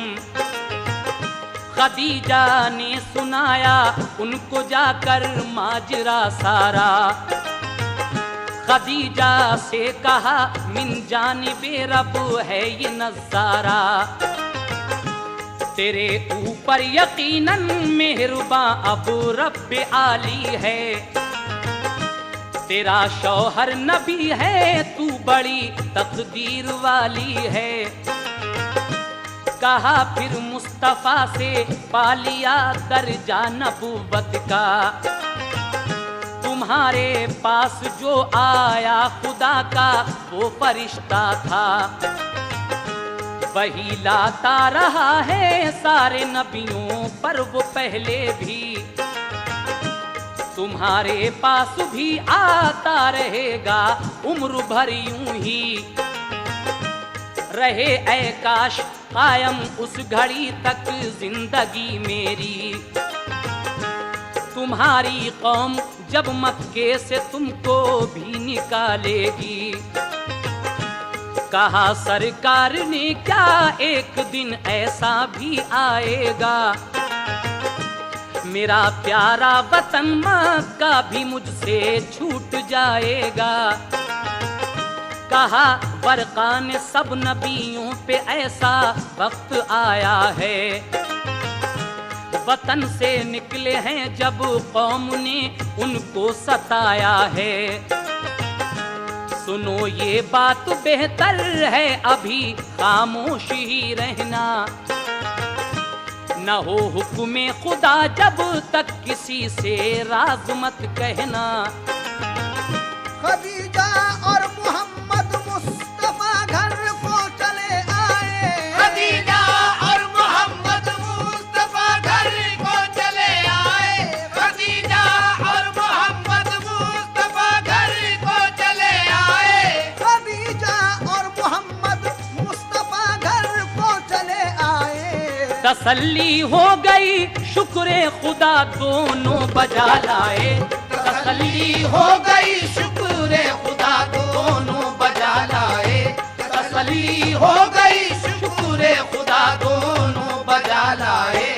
खदीजा ने सुनाया उनको जाकर माजरा सारा। खदीजा से कहा मिन जानिबे रब है ये नज़ारा। तेरे ऊपर यकीनन मेहरबां अब रब आली है। तेरा शौहर नबी है तू बड़ी तकदीर वाली है। कहा फिर मुस्तफा से पालिया दर्जा नबूवत का। तुम्हारे पास जो आया खुदा का वो फरिश्ता था। वही लाता रहा है सारे नबियों पर वो पहले भी। तुम्हारे पास भी आता रहेगा उम्र भर यूं ही। रहे ऐ काश कायम उस घड़ी तक जिंदगी मेरी। तुम्हारी कौम जब मक्के से तुमको भी निकालेगी। कहा सरकार ने क्या एक दिन ऐसा भी आएगा। मेरा प्यारा वतन मक्का भी मुझसे छूट जाएगा। कहा वर्क़ा ने सब नबियों पे ऐसा वक्त आया है। वतन से निकले हैं जब कौम ने उनको सताया है। सुनो ये बात बेहतर है अभी खामोश ही रहना, न हो हुक्म खुदा जब तक किसी से राज मत कहना। खदीजा और मोहम्मद मुस्तफा घर को चले आए, खदीजा और मोहम्मद मुस्तफा घर को चले आए, खदीजा और मोहम्मद मुस्तफा घर को चले आए, खदीजा और मोहम्मद मुस्तफा घर को चले आए। तसल्ली हो गई शुक्र खुदा दोनों बजा लाए, तसल्ली हो गई शुक्र खुदा दोनों बजा लाए, तसल्ली हो गई शुक्र खुदा दोनों बजा लाए।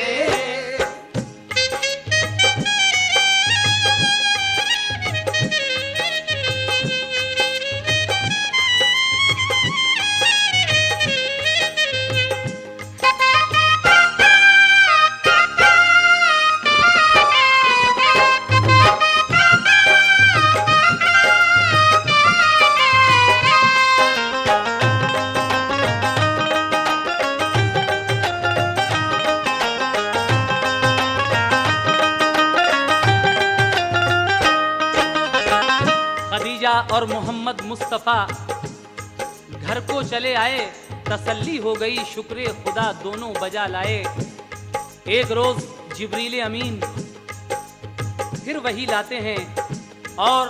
खदीजा और मोहम्मद मुस्तफ़ा घर को चले आए, तसल्ली हो गई शुक्र खुदा दोनों बजा लाए। एक रोज जिब्रील अमीन फिर वही लाते हैं और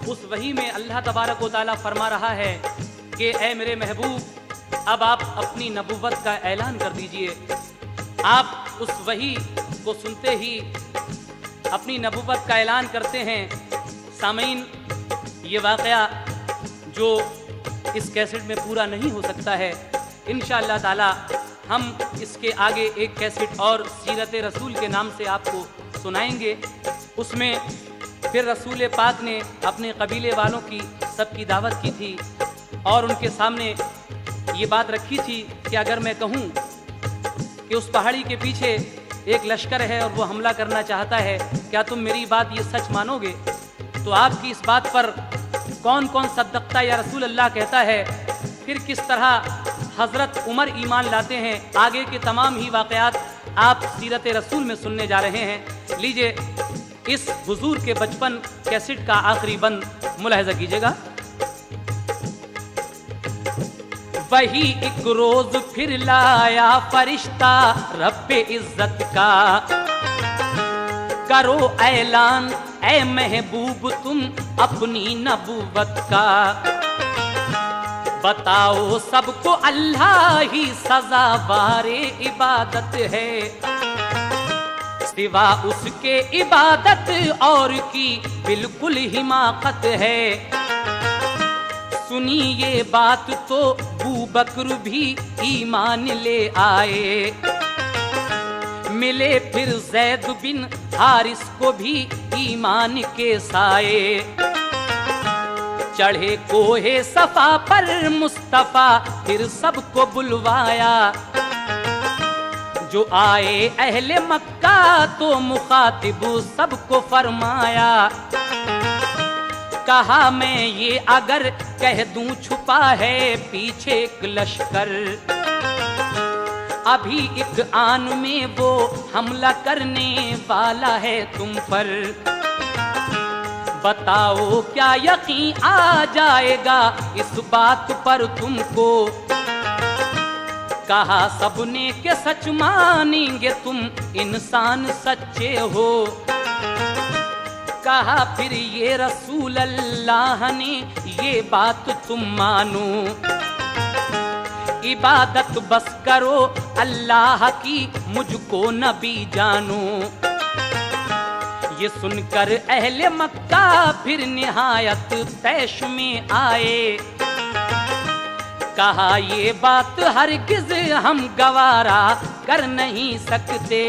उस वही में अल्लाह तबारक व तआला फरमा रहा है कि ए मेरे महबूब, अब आप अपनी नबुव्वत का ऐलान कर दीजिए। आप उस वही को सुनते ही अपनी नबुव्वत का ऐलान करते हैं। सामीन, ये वाक़या जो इस कैसेट में पूरा नहीं हो सकता है, इंशाअल्लाह ताला हम इसके आगे एक कैसेट और सीरत रसूल के नाम से आपको सुनाएंगे। उसमें फिर रसूल पाक ने अपने कबीले वालों की सबकी दावत की थी और उनके सामने ये बात रखी थी कि अगर मैं कहूँ कि उस पहाड़ी के पीछे एक लश्कर है और वो हमला करना चाहता है, क्या तुम मेरी बात ये सच मानोगे? तो आपकी इस बात पर कौन कौन सद्दक़ता या रसूल अल्लाह कहता है, फिर किस तरह हज़रत उमर ईमान लाते हैं, आगे के तमाम ही वाक़यात आप सीरत रसूल में सुनने जा रहे हैं। लीजिए इस हुजूर के बचपन कैसेट का आखिरी बंद मुलाहिज़ा कीजिएगा। वही एक रोज फिर लाया फरिश्ता रब्बे इज्जत का, करो ऐलान ऐ महबूब तुम अपनी नबूवत का, बताओ सबको अल्लाह ही सज़ावारे इबादत है, सिवा उसके इबादत और की बिल्कुल हिमाकत है। सुनी ये बात तो अबू बकर भी ईमान ले आए, मिले फिर जैद बिन हारिस को भी ईमान के साए, चढ़े कोहे सफा पर मुस्तफा फिर सबको बुलवाया, जो आए अहले मक्का तो मुखातिब सबको फरमाया, कहा मैं ये अगर कह दूं छुपा है पीछे एक लश्कर, अभी एक आन में वो हमला करने वाला है तुम पर, बताओ क्या यकीन आ जाएगा इस बात पर तुमको, कहा सबने के सच मानेंगे तुम इंसान सच्चे हो, कहा फिर ये रसूल अल्लाह ने ये बात तुम मानो, इबादत बस करो अल्लाह की मुझको नबी जानो। ये सुनकर अहले मक्का फिर निहायत तैश में आए, कहा ये बात हरगिज़ हम गवारा कर नहीं सकते,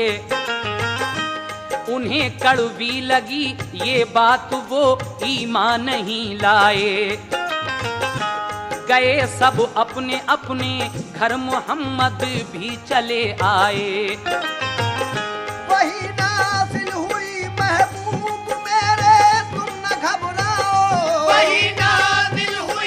उन्हें कड़वी लगी ये बात वो ईमान नहीं लाए, गए सब अपने अपने घर मोहम्मद भी चले आए। वही नाज़िल हुई महबूब मेरे तुम न घबराओ, वही नाज़िल हुई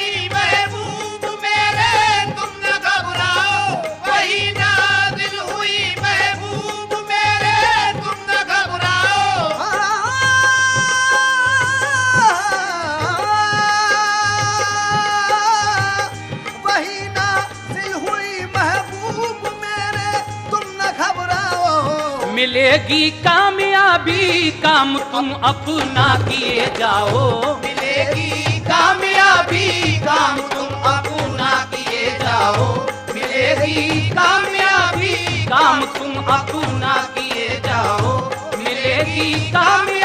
मिलेगी कामयाबी, काम तुम अपना किए जाओ। मिलेगी कामयाबी, काम तुम अपना किए जाओ। मिलेगी कामयाबी, काम तुम अपना किए जाओ। मिलेगी कामयाबी।